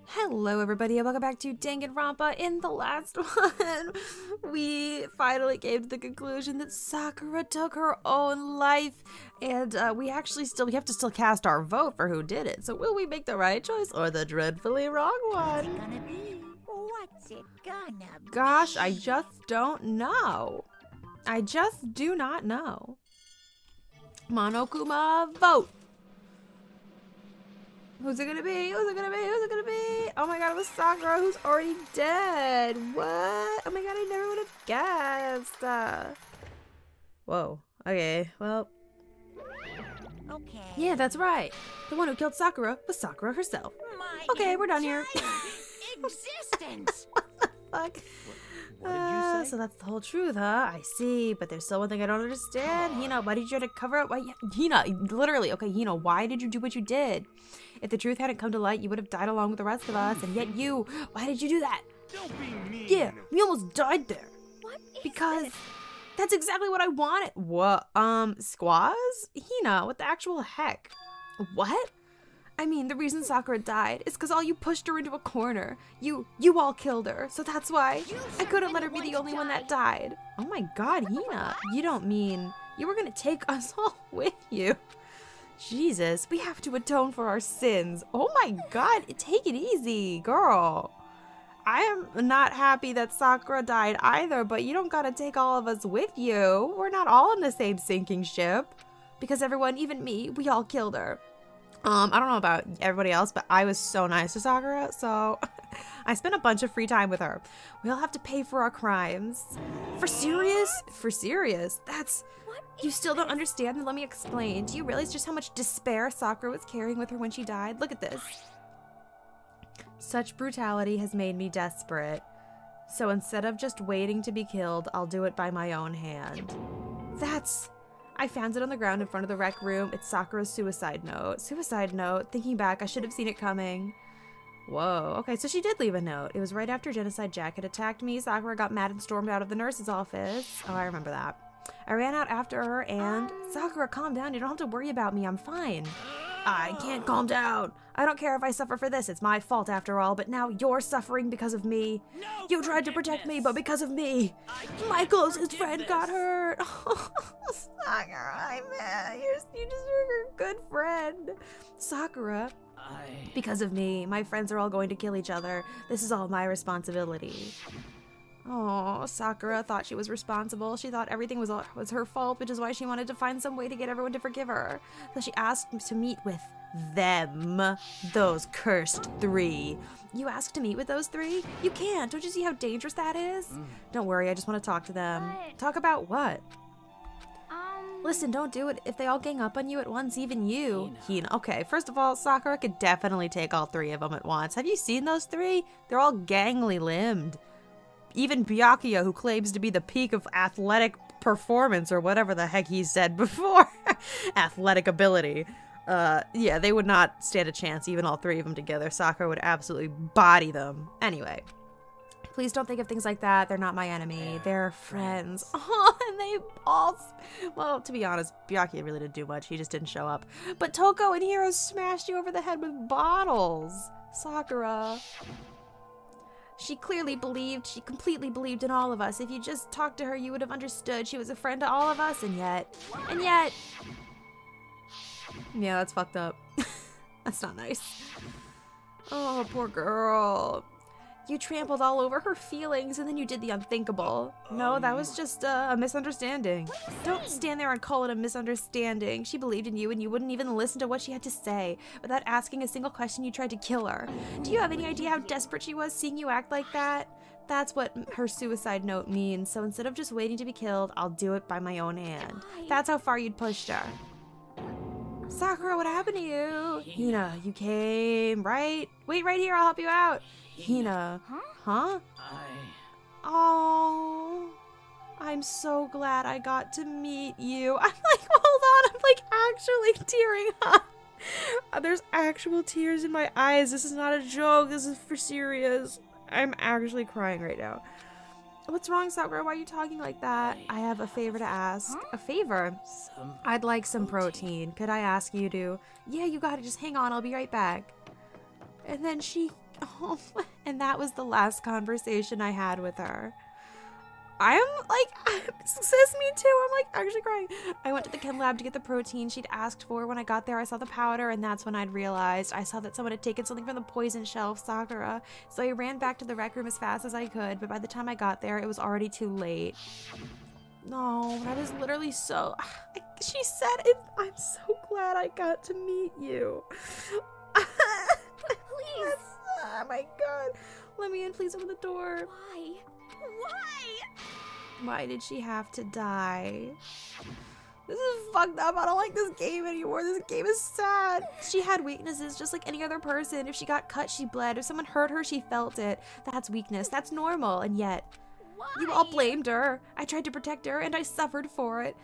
Hello everybody and welcome back to Danganronpa. In the last one, we finally came to the conclusion that Sakura took her own life, and we have to still cast our vote for who did it. So will we make the right choice or the dreadfully wrong one? What's it gonna be? Gosh, I just don't know. I just do not know. Monokuma, vote. Who's it gonna be? Who's it gonna be? Who's it gonna be? Oh my god, it was Sakura, who's already dead. What? Oh my god, I never would have guessed. Whoa. Okay, well. Okay. Yeah, that's right. The one who killed Sakura was Sakura herself. Okay, we're done here. Existence. Fuck. What did you say? So that's the whole truth, huh? I see, but there's still one thing I don't understand. Hina, why did you try to cover up? Hina, literally, okay, Hina, why did you do what you did? If the truth hadn't come to light, you would have died along with the rest of us, and yet you, why did you do that? Don't be mean. Yeah, we almost died there. What is Because this? that's exactly what I wanted. What? Squaws? Hina, what the actual heck? What? I mean, the reason Sakura died is because all you pushed her into a corner. You all killed her, so that's why I couldn't let her be the only one that died. Oh my god, Hina, you don't mean you were gonna take us all with you? Jesus, we have to atone for our sins. Oh my god, take it easy, girl. I am not happy that Sakura died either, but you don't gotta take all of us with you. We're not all in the same sinking ship. Because everyone, even me, we all killed her. I don't know about everybody else, but I was so nice to Sakura, so I spent a bunch of free time with her. We all have to pay for our crimes. For serious? For serious? That's... You still don't understand? Then let me explain. Do you realize just how much despair Sakura was carrying with her when she died? Look at this. Such brutality has made me desperate. So instead of just waiting to be killed, I'll do it by my own hand. That's... I found it on the ground in front of the rec room. It's Sakura's suicide note. Suicide note? Thinking back, I should have seen it coming. Whoa. Okay, so she did leave a note. It was right after Genocide Jack had attacked me. Sakura got mad and stormed out of the nurse's office. Oh, I remember that. I ran out after her and... Sakura, calm down. You don't have to worry about me. I'm fine. I can't calm down. I don't care if I suffer for this. It's my fault after all, but now you're suffering because of me. You tried to protect me, but because of me, my closest friend got hurt. Sakura, you just were a good friend. Sakura, because of me, my friends are all going to kill each other. This is all my responsibility. Oh, Sakura thought she was responsible. She thought everything was her fault, which is why she wanted to find some way to get everyone to forgive her. So she asked to meet with them, those cursed three. You asked to meet with those three? You can't. Don't you see how dangerous that is? Don't worry, I just want to talk to them. But- Talk about what? Listen, don't do it. If they all gang up on you at once, even you. Hina. Okay, first of all, Sakura could definitely take all three of them at once. Have you seen those three? They're all gangly limbed. Even Byakuya, who claims to be the peak of athletic performance, or whatever the heck he said before. Athletic ability. Yeah, they would not stand a chance, even all three of them together. Sakura would absolutely body them. Anyway. Please don't think of things like that. They're not my enemy. They're friends. Oh, and they all... Well, to be honest, Byakuya really didn't do much. He just didn't show up. But Toko and Hiro smashed you over the head with bottles. Sakura... She completely believed in all of us. If you just talked to her, you would have understood. She was a friend to all of us, and yet... Yeah, that's fucked up. That's not nice. Oh, poor girl. You trampled all over her feelings, and then you did the unthinkable. No, that was just a misunderstanding. Don't stand there and call it a misunderstanding. She believed in you, and you wouldn't even listen to what she had to say. Without asking a single question, you tried to kill her. Do you have any idea how desperate she was seeing you act like that? That's what her suicide note means. So instead of just waiting to be killed, I'll do it by my own hand. That's how far you'd pushed her. Sakura, what happened to you? Hina, you came, right? Wait right here, I'll help you out. Hina. Huh? Oh, I'm so glad I got to meet you. I'm like, hold on, I'm like actually tearing up. There's actual tears in my eyes. This is not a joke. This is for serious. I'm actually crying right now. What's wrong, Sakura? Why are you talking like that? I have a favor to ask. A favor? I'd like some protein. Could I ask you to? Yeah, you got it. Just hang on. I'll be right back. And then she... And that was the last conversation I had with her. I'm like, sis, me too. I'm like actually crying. I went to the chem lab to get the protein she'd asked for. When I got there, I saw the powder, and that's when I'd realized. I saw that someone had taken something from the poison shelf, Sakura. So I ran back to the rec room as fast as I could, but by the time I got there, it was already too late. No, that is literally so... She said it. I'm so glad I got to meet you. Please. Oh my god. Let me in, please, open the door. Why? Why? Why did she have to die? This is fucked up. I don't like this game anymore. This game is sad. She had weaknesses just like any other person. If she got cut, she bled. If someone hurt her, she felt it. That's weakness. That's normal. And yet, Why? you all blamed her. I tried to protect her, and I suffered for it.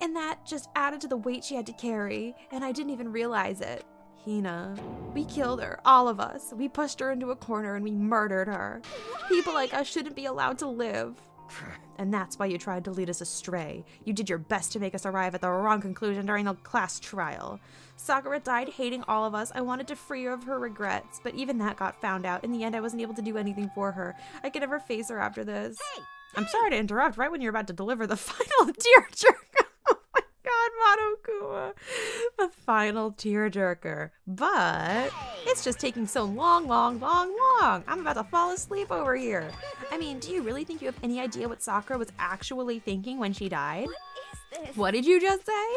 And that just added to the weight she had to carry. And I didn't even realize it. Hina. We killed her. All of us. We pushed her into a corner and we murdered her. People like us shouldn't be allowed to live. And that's why you tried to lead us astray. You did your best to make us arrive at the wrong conclusion during the class trial. Sakura died hating all of us. I wanted to free her of her regrets, but even that got found out. In the end, I wasn't able to do anything for her. I could never face her after this. Hey, I'm sorry to interrupt right when you're about to deliver the final tearjerker. Oh my god, Monokuma. The final tearjerker. But it's just taking so long. I'm about to fall asleep over here. I mean, do you really think you have any idea what Sakura was actually thinking when she died? what is this? What did you just say?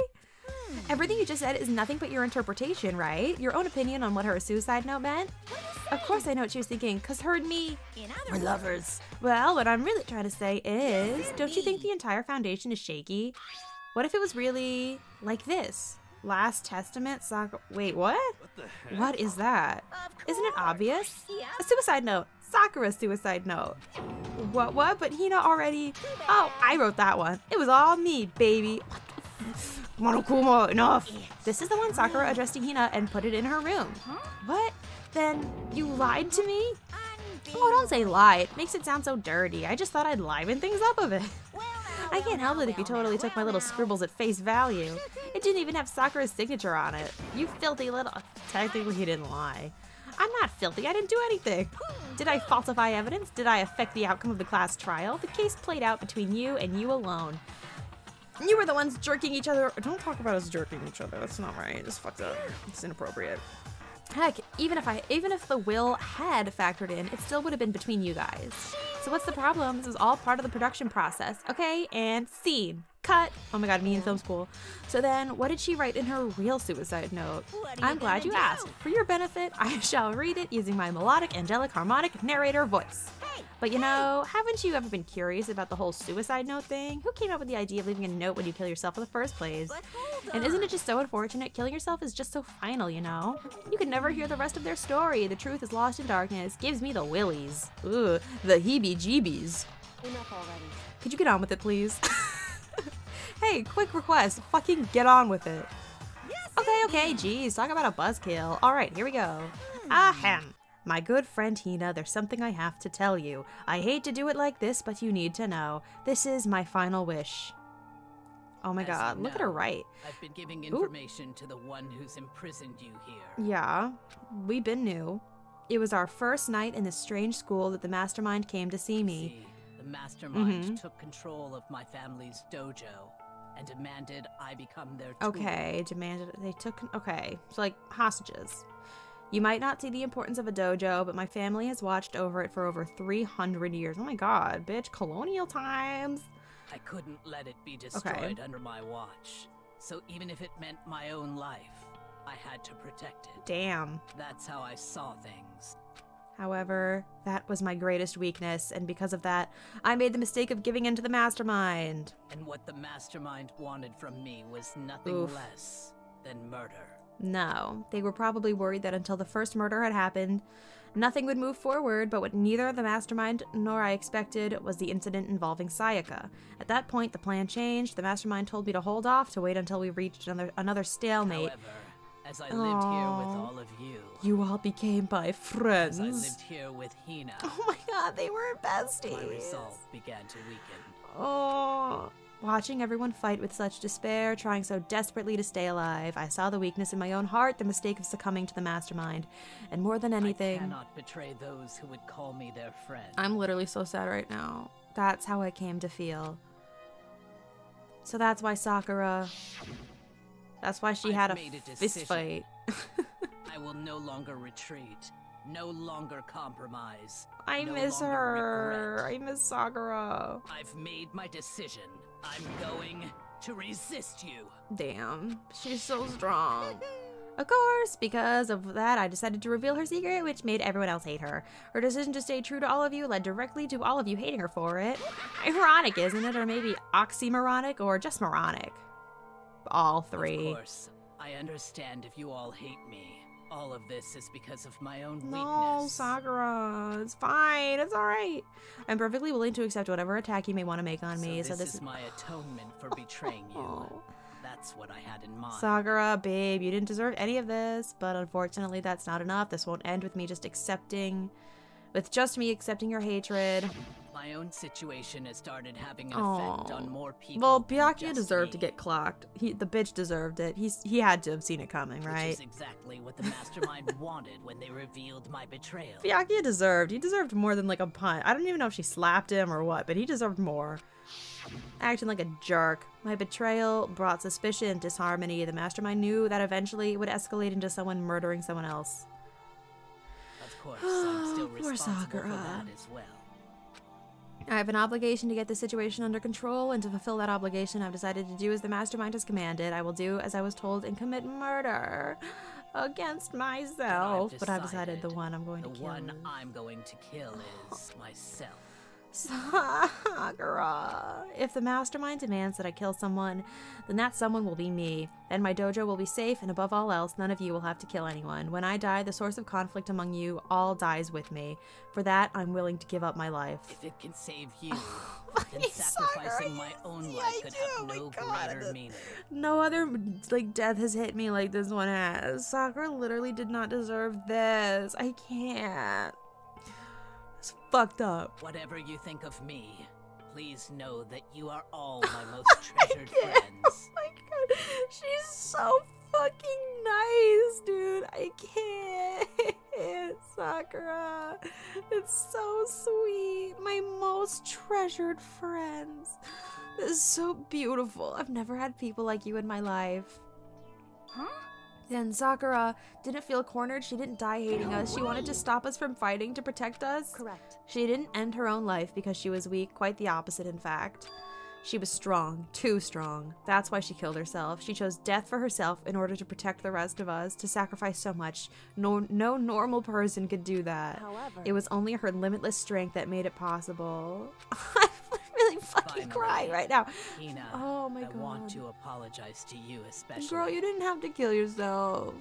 Everything you just said is nothing but your interpretation, right? Your own opinion on what her suicide note meant? Of course I know what she was thinking, because her and me, In we're other lovers. Well, what I'm really trying to say is, don't you think the entire foundation is shaky? What if it was really like this? Last Testament, Sakura... Wait, what? What the heck? What is that? Of Isn't it course. obvious? Yeah. A suicide note. Sakura's suicide note. What? But Hina already... Oh, I wrote that one. It was all me, baby. Monokuma, enough. This is the one Sakura addressed to Hina and put it in her room. What? Then you lied to me? Oh, don't say lie. It makes it sound so dirty. I just thought I'd liven things up a bit. I can't help it if you totally took my little scribbles at face value. It didn't even have Sakura's signature on it. You filthy little... Technically, he didn't lie. I'm not filthy. I didn't do anything. Did I falsify evidence? Did I affect the outcome of the class trial? The case played out between you and you alone. You were the ones jerking each other. Don't talk about us jerking each other. That's not right. It's fucked up. It's inappropriate. Heck, even if the will had factored in, it still would have been between you guys. So what's the problem? This is all part of the production process. Okay, and scene. Cut. Oh my god, me in film school. So then, what did she write in her real suicide note? What are I'm you glad you gonna do? asked. For your benefit, I shall read it using my melodic, angelic, harmonic narrator voice. Hey, But you know, haven't you ever been curious about the whole suicide note thing? Who came up with the idea of leaving a note when you kill yourself in the first place? but hold And isn't on. it just so unfortunate? Killing yourself is just so final, you know? You can never hear the rest of their story. The truth is lost in darkness. Gives me the willies. Ugh, the heebie-jeebies. Enough already. Could you get on with it, please? Hey, quick request. Fucking get on with it. Yes, Okay, geez, talk about a buzzkill. All right, here we go. Ahem. My good friend Hina, there's something I have to tell you. I hate to do it like this, but you need to know. This is my final wish. Oh my As god, you look at her know, right. I've been giving information to the one who's imprisoned you here. Yeah, we been new. It was our first night in this strange school that the mastermind came to see me. See, the mastermind Mhm. took control of my family's dojo and demanded I become their tool. Okay, demanded they took okay, so like hostages. You might not see the importance of a dojo, but my family has watched over it for over 300 years. Oh my god, bitch, colonial times. I couldn't let it be destroyed under my watch. So even if it meant my own life, I had to protect it. Damn. That's how I saw things. However, that was my greatest weakness, and because of that, I made the mistake of giving in to the mastermind. And what the mastermind wanted from me was nothing Oof. less than murder. No, they were probably worried that until the first murder had happened, nothing would move forward, but what neither the mastermind nor I expected was the incident involving Sayaka. At that point, the plan changed. The mastermind told me to hold off, to wait until we reached another stalemate. However, as I lived here with Aw. all of you, You all became my as friends. I lived here with Hina, Oh my god, they were besties. my resolve began to weaken. Oh, Watching everyone fight with such despair, trying so desperately to stay alive, I saw the weakness in my own heart, the mistake of succumbing to the mastermind. And more than anything, I cannot betray those who would call me their friend. I'm literally so sad right now. That's how I came to feel. So that's why Sakura... That's why she had a fist fight. I will no longer retreat. No longer compromise. I no miss longer her. regret. I miss Sakura. I've made my decision. I'm going to resist you. Damn, she's so strong. Of course, because of that, I decided to reveal her secret, which made everyone else hate her. Her decision to stay true to all of you led directly to all of you hating her for it. Ironic, isn't it? Or maybe oxymoronic, or just moronic. All three. Of course, I understand if you all hate me. All of this is because of my own No, weakness. Sakura. It's fine. It's alright. I'm perfectly willing to accept whatever attack you may want to make on me. So this is my atonement for betraying you. Oh. That's what I had in mind. Sakura, babe, you didn't deserve any of this, but unfortunately that's not enough. This won't end with me just accepting, your hatred. My own situation has started having an effect on more people. Well, than Byakuya just deserved to me. get clocked. The bitch deserved it. He had to have seen it coming, right? Which is exactly what the mastermind wanted when they revealed my betrayal. Byakuya deserved. He deserved more than like a punch. I don't even know if she slapped him or what, but he deserved more. Acting like a jerk. My betrayal brought suspicion and disharmony. The mastermind knew that eventually it would escalate into someone murdering someone else. Of course, I'm still Poor responsible Sakura. for that as well. I have an obligation to get the situation under control, and to fulfill that obligation, I've decided to do as the mastermind has commanded. I will do as I was told and commit murder against myself. But I've decided the one I'm going to kill. The one I'm going to kill is myself. Sakura. If the mastermind demands that I kill someone, then that someone will be me. Then my dojo will be safe, and above all else, none of you will have to kill anyone. When I die, the source of conflict among you all dies with me. For that, I'm willing to give up my life. If it can save you, then sacrificing my own life could have no greater meaning. No other, like, death has hit me like this one has. Sakura literally did not deserve this. I can't. It's fucked up. Whatever you think of me, please know that you are all my most treasured friends. Oh my god, she's so fucking nice, dude. I can't. Sakura. It's so sweet. My most treasured friends. This is so beautiful. I've never had people like you in my life. Huh? Then Sakura didn't feel cornered. She didn't die hating us. She wanted to stop us from fighting to protect us. Correct. She didn't end her own life because she was weak. Quite the opposite, in fact. She was strong. Too strong. That's why she killed herself. She chose death for herself in order to protect the rest of us. To sacrifice so much. No normal person could do that. However, It was only her limitless strength that made it possible. I'm really fucking crying right now. Hina, Oh my I god. want to apologize to you especially. Girl, you didn't have to kill yourself.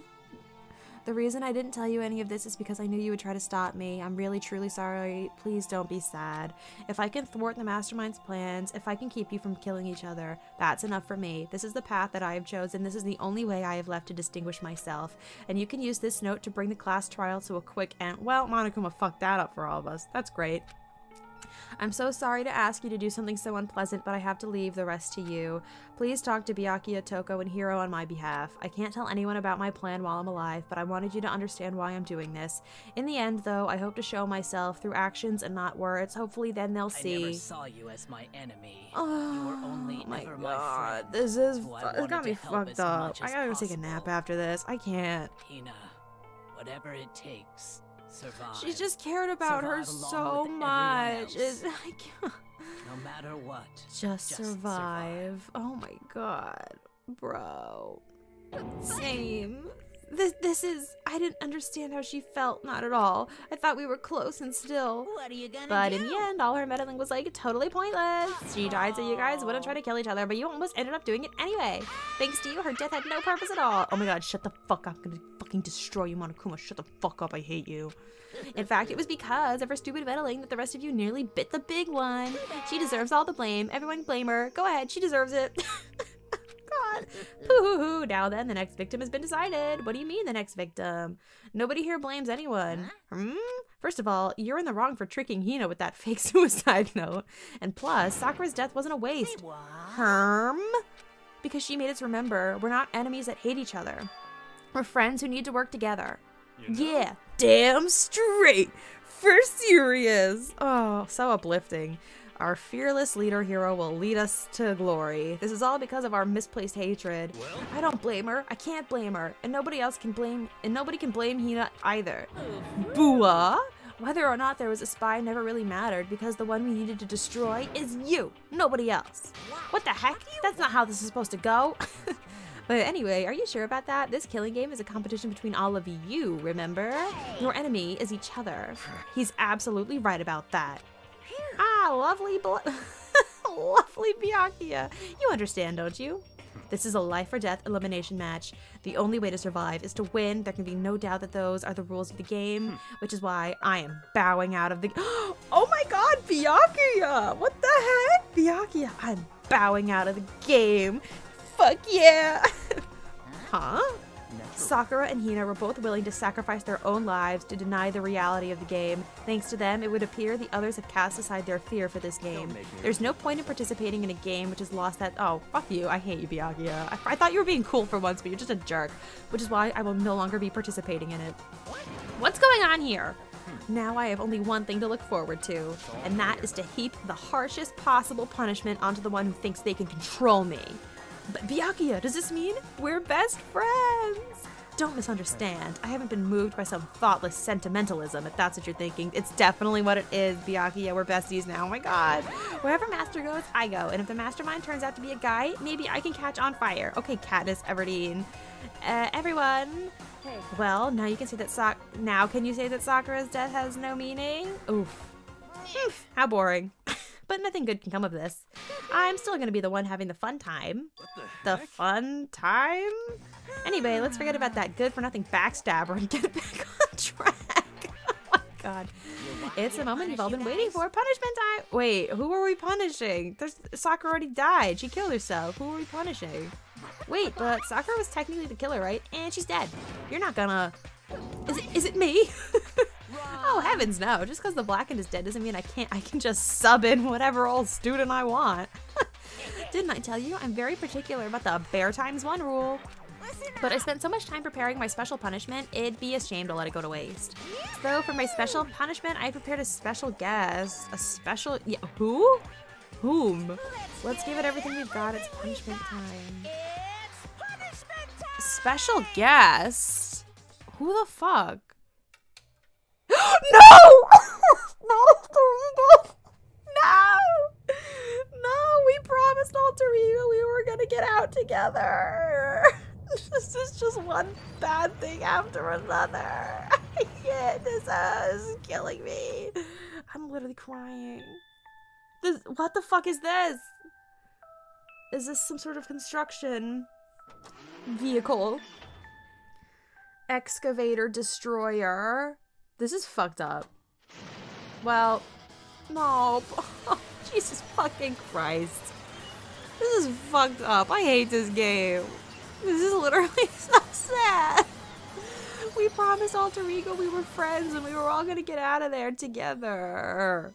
The reason I didn't tell you any of this is because I knew you would try to stop me. I'm really, truly sorry. Please don't be sad. If I can thwart the mastermind's plans, if I can keep you from killing each other, that's enough for me. This is the path that I have chosen. This is the only way I have left to distinguish myself. And you can use this note to bring the class trial to a quick end. Well, Monokuma fucked that up for all of us. That's great. I'm so sorry to ask you to do something so unpleasant, but I have to leave the rest to you. Please talk to Byakuya, Toko, and Hiro on my behalf. I can't tell anyone about my plan while I'm alive, but I wanted you to understand why I'm doing this. In the end, though, I hope to show myself through actions and not words. Hopefully then they'll see. I never saw you as my enemy. Oh, you were only my ever god. my friend. This is who I it got wanted me to help fucked as up. much I as gotta go take a nap possible. after this. I can't. Hina, whatever it takes, survive. She just cared about her Survive along so with everyone much. else. I can't. No matter what. Just survive. Oh my god, bro. Same. This is. I didn't understand how she felt. Not at all. I thought we were close and still. what are you gonna But do? in the end, all her meddling was like totally pointless. She died so you guys wouldn't try to kill each other, but you almost ended up doing it anyway. Thanks to you, her death had no purpose at all. Oh my god, shut the fuck up. I'm gonna fucking destroy you, Monokuma. Shut the fuck up. I hate you. In fact, it was because of her stupid meddling that the rest of you nearly bit the big one. She deserves all the blame. Everyone blame her. Go ahead, she deserves it. God. Pooh. Now then, the next victim has been decided. What do you mean the next victim? Nobody here blames anyone. First of all, you're in the wrong for tricking Hina with that fake suicide note. And plus, Sakura's death wasn't a waste. Herm? Because she made us remember we're not enemies that hate each other. We're friends who need to work together. You know? Yeah, damn straight. For serious. Oh, so uplifting. Our fearless leader hero will lead us to glory. This is all because of our misplaced hatred. Well? I don't blame her. I can't blame her. And nobody can blame Hina either. Bua? Whether or not there was a spy never really mattered because the one we needed to destroy is you, nobody else. What the heck? That's not how this is supposed to go. But anyway, are you sure about that? This killing game is a competition between all of you, remember? Your enemy is each other. He's absolutely right about that. Ah, lovely lovely Byakuya. You understand, don't you? This is a life or death elimination match. The only way to survive is to win. There can be no doubt that those are the rules of the game, which is why I am bowing out of the Oh my god, Byakuya! What the heck? Byakuya, I'm bowing out of the game. Fuck yeah! Huh? Sakura and Hina were both willing to sacrifice their own lives to deny the reality of the game. Thanks to them, it would appear the others have cast aside their fear for this game. There's no point in participating in a game which has lost that— oh, fuck you, I hate you, Byakuya. I thought you were being cool for once, but you're just a jerk. Which is why I will no longer be participating in it. What's going on here? Now I have only one thing to look forward to, and that is to heap the harshest possible punishment onto the one who thinks they can control me. But Byakuya, does this mean we're best friends? Don't misunderstand. I haven't been moved by some thoughtless sentimentalism, if that's what you're thinking. It's definitely what it is, Byakuya. We're besties now. Oh my god. Wherever Master goes, I go. And if the mastermind turns out to be a guy, maybe I can catch on fire. Okay, Katniss Everdeen. Everyone. Hey. Well, now you can say that now can you say that Sakura's death has no meaning? Oof. How boring. But nothing good can come of this. I'm still gonna be the one having the fun time. What the The heck? fun time? Anyway, let's forget about that good-for-nothing backstabber and get back on track. Oh my god. It's the moment you've all been waiting for. Punishment time! Wait, who are we punishing? Sakura already died. She killed herself. Who are we punishing? Wait, but Sakura was technically the killer, right? And she's dead. You're not gonna... Is it me? Oh, heavens no. Just because the Blackened is dead doesn't mean I can just sub in whatever old student I want. Didn't I tell you? I'm very particular about the bare times one rule. But I spent so much time preparing my special punishment, it'd be a shame to let it go to waste. So for my special punishment, I prepared a special guest. A special... yeah, who? Whom? Let's give it everything we've got. It's punishment time. Special guest? Who the fuck? No! No, Alter Ego! No! No, we promised Alter Ego we were gonna get out together. This is just one bad thing after another. I can't. This is killing me. I'm literally crying. What the fuck is this? Is this some sort of construction vehicle? Excavator destroyer. This is fucked up. Well, no. Jesus fucking Christ. This is fucked up. I hate this game. This is literally so sad. We promised Alter Ego we were friends and we were all gonna get out of there together.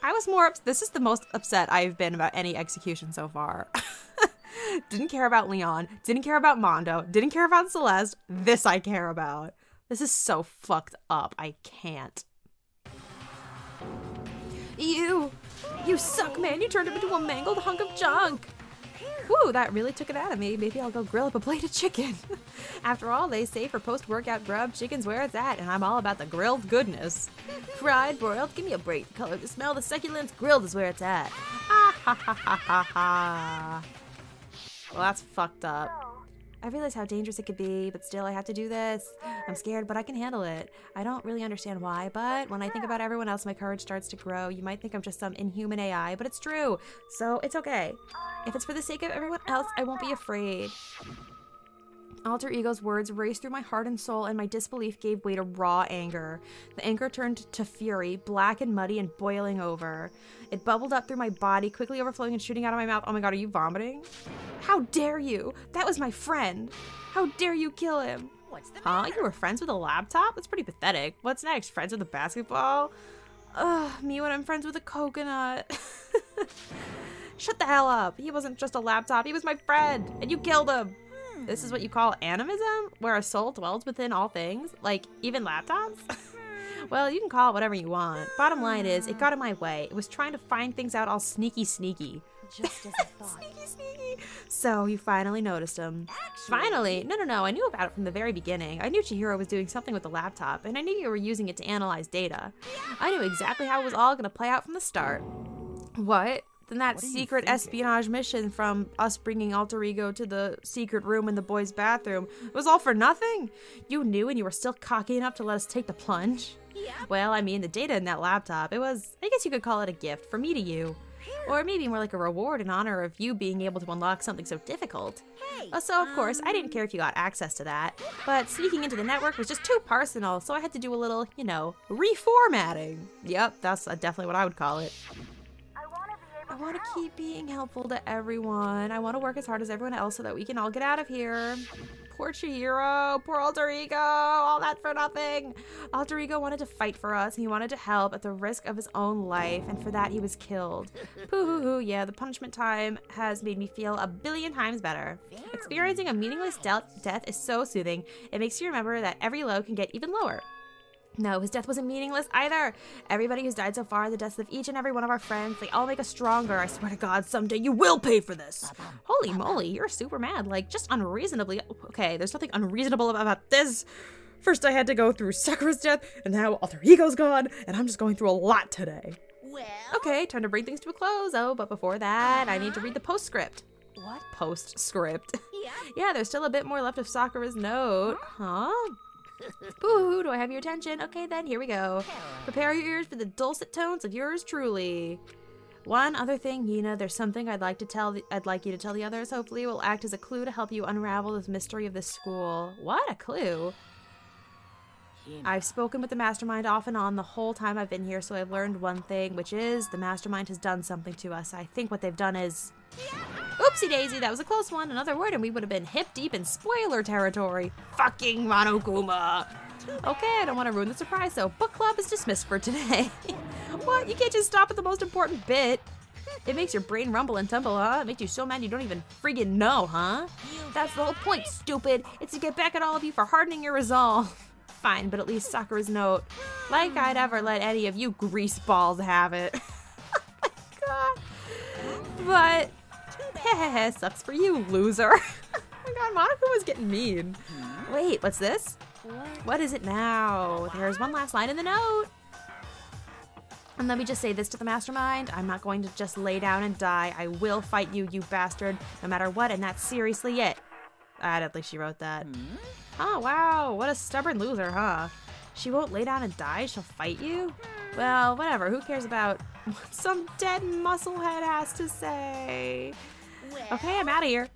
I was more this is the most upset I've been about any execution so far. Didn't care about Leon, didn't care about Mondo, didn't care about Celeste. This I care about. This is so fucked up. I can't. You suck, man. You turned him into a mangled hunk of junk. Whew, that really took it out of me. Maybe I'll go grill up a plate of chicken. After all, they say for post-workout grub, chicken's where it's at, and I'm all about the grilled goodness. Fried, broiled, give me a break. The color, the smell, the succulence, grilled is where it's at. Ah ha ha ha ha ha. Well, that's fucked up. I realize how dangerous it could be, but still I have to do this. I'm scared, but I can handle it. I don't really understand why, but when I think about everyone else, my courage starts to grow. You might think I'm just some inhuman AI, but it's true. So it's okay. If it's for the sake of everyone else, I won't be afraid. Alter Ego's words raced through my heart and soul, and my disbelief gave way to raw anger. The anger turned to fury, black and muddy and boiling over. It bubbled up through my body, quickly overflowing and shooting out of my mouth. Oh my god, are you vomiting? How dare you? That was my friend. How dare you kill him? What's the Huh? matter? You were friends with a laptop? That's pretty pathetic. What's next? Friends with a basketball? Ugh, me when I'm friends with a coconut. Shut the hell up. He wasn't just a laptop. He was my friend. And you killed him. This is what you call animism? Where a soul dwells within all things? Like, even laptops? Well, you can call it whatever you want. Bottom line is, it got in my way. It was trying to find things out all sneaky. Just as I thought. Sneaky. So, you finally noticed him. Finally? No. I knew about it from the very beginning. I knew Chihiro was doing something with the laptop, and I knew you were using it to analyze data. I knew exactly how it was all going to play out from the start. What? Then that secret espionage mission from us bringing Alter Ego to the secret room in the boys' bathroom, it was all for nothing? You knew and you were still cocky enough to let us take the plunge? Yeah. Well, I mean, the data in that laptop, it was, I guess you could call it a gift from me to you. Or maybe more like a reward in honor of you being able to unlock something so difficult. Hey. So, of course, I didn't care if you got access to that, but sneaking into the network was just too personal, so I had to do a little, you know, reformatting. Yep, that's definitely what I would call it. I want to keep being helpful to everyone. I want to work as hard as everyone else so that we can all get out of here. Poor Chihiro, poor Alter Ego, all that for nothing. Alter Ego wanted to fight for us, and he wanted to help at the risk of his own life, and for that he was killed. Poo-hoo-hoo, yeah, the punishment time has made me feel a billion times better. Experiencing a meaningless death is so soothing. It makes you remember that every low can get even lower. No, his death wasn't meaningless either. Everybody who's died so far, the deaths of each and every one of our friends, they all make us stronger. I swear to God, someday you will pay for this. Holy moly, you're super mad. Like, just unreasonably. Okay, there's nothing unreasonable about this. First I had to go through Sakura's death, and now Alter Ego's gone, and I'm just going through a lot today. Well. Okay, time to bring things to a close. Oh, but before that, I need to read the postscript. What? Postscript. Yeah. Yeah, there's still a bit more left of Sakura's note. Huh? Boo, do I have your attention? Okay then, here we go. Prepare your ears for the dulcet tones of yours truly. One other thing, Nina, there's something I'd like you to tell the others. Hopefully it will act as a clue to help you unravel this mystery of this school. What? A clue? I've spoken with the mastermind off and on the whole time I've been here, so I've learned one thing, which is the mastermind has done something to us. I think what they've done is... Oopsie daisy, that was a close one. Another word and we would have been hip deep in spoiler territory. Fucking Monokuma. Okay, I don't want to ruin the surprise, so book club is dismissed for today. What? You can't just stop at the most important bit. It makes your brain rumble and tumble, huh? It makes you so mad you don't even friggin' know, huh? That's the whole point, stupid. It's to get back at all of you for hardening your resolve. Fine, but at least Sakura's note. Like I'd ever let any of you greaseballs have it. Oh my god. But, sucks for you, loser. Oh my god, Monokuma's getting mean. Wait, what's this? What is it now? There's one last line in the note. And let me just say this to the mastermind. I'm not going to just lay down and die. I will fight you, you bastard, no matter what, and that's seriously it. I don't think she wrote that. Oh, wow. What a stubborn loser, huh? She won't lay down and die? She'll fight you? Well, whatever. Who cares about what some dead musclehead has to say? Okay, I'm out of here.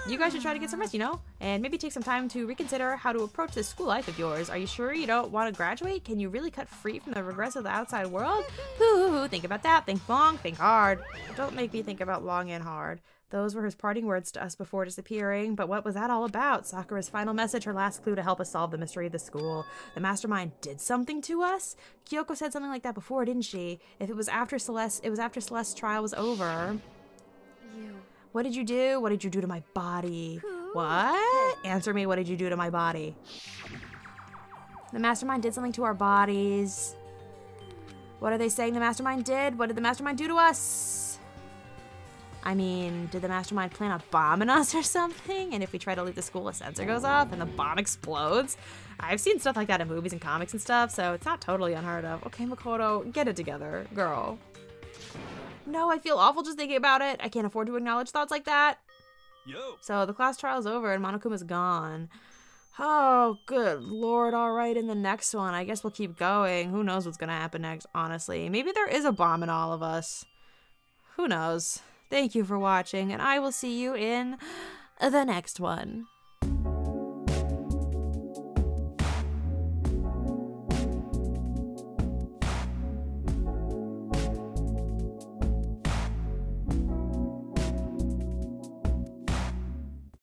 You guys should try to get some rest, you know? And maybe take some time to reconsider how to approach this school life of yours. Are you sure you don't want to graduate? Can you really cut free from the regrets of the outside world? Hoo-hoo-hoo. Think about that. Think long. Think hard. Don't make me think about long and hard. Those were his parting words to us before disappearing, but what was that all about? Sakura's final message, her last clue to help us solve the mystery of the school. The mastermind did something to us? Kyoko said something like that before, didn't she? If it was after Celeste's trial was over. What did you do? What did you do to my body? What? Answer me, what did you do to my body? The mastermind did something to our bodies. What are they saying the mastermind did? What did the mastermind do to us? I mean, did the mastermind plant a bomb in us or something? And if we try to leave the school, a sensor goes off and the bomb explodes? I've seen stuff like that in movies and comics and stuff, so it's not totally unheard of. Okay, Makoto, get it together, girl. No, I feel awful just thinking about it. I can't afford to acknowledge thoughts like that. Yo. So the class trial's over and Monokuma's gone. Oh, good lord. All right, in the next one, I guess we'll keep going. Who knows what's gonna happen next, honestly. Maybe there is a bomb in all of us. Who knows? Thank you for watching, and I will see you in the next one.